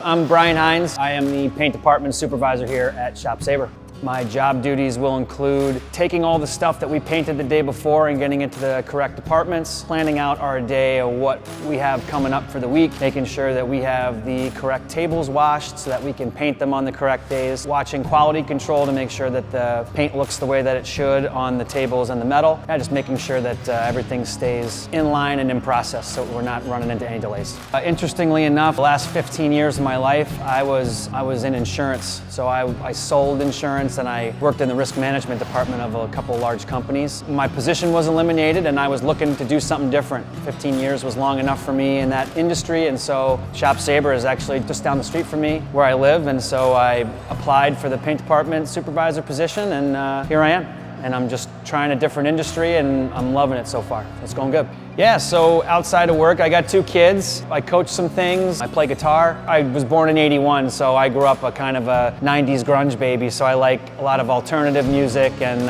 I'm Brian Hines. I am the paint department supervisor here at ShopSabre. My job duties will include taking all the stuff that we painted the day before and getting it to the correct departments, planning out our day of what we have coming up for the week, making sure that we have the correct tables washed so that we can paint them on the correct days, watching quality control to make sure that the paint looks the way that it should on the tables and the metal, and just making sure that everything stays in line and in process so we're not running into any delays. Interestingly enough, the last 15 years of my life, I was in insurance. So I sold insurance and I worked in the risk management department of a couple large companies. My position was eliminated and I was looking to do something different. 15 years was long enough for me in that industry, and so ShopSabre is actually just down the street from me where I live, and so I applied for the paint department supervisor position, and here I am. And I'm just trying a different industry and I'm loving it so far. It's going good. Yeah, so outside of work, I got 2 kids. I coach some things. I play guitar. I was born in '81, so I grew up a kind of a 90s grunge baby, so I like a lot of alternative music and,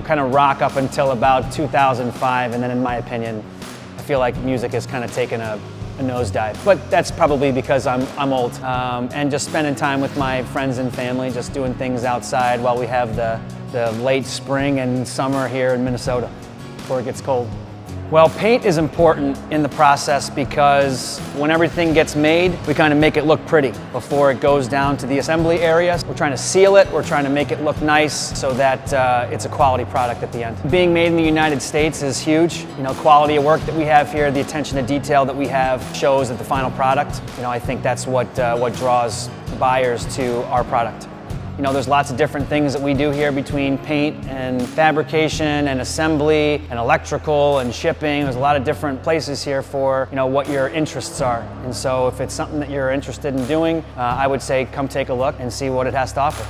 kind of rock up until about 2005, and then in my opinion, I feel like music has kind of taken a nosedive. But that's probably because I'm old. And just spending time with my friends and family, just doing things outside while we have the late spring and summer here in Minnesota before it gets cold. Well, paint is important in the process because when everything gets made, we kind of make it look pretty before it goes down to the assembly areas. We're trying to seal it, we're trying to make it look nice so that it's a quality product at the end. Being made in the United States is huge. Quality of work that we have here, the attention to detail that we have shows at the final product. I think that's what draws buyers to our product. There's lots of different things that we do here between paint and fabrication and assembly and electrical and shipping. There's a lot of different places here for what your interests are. And so if it's something that you're interested in doing, I would say come take a look and see what it has to offer.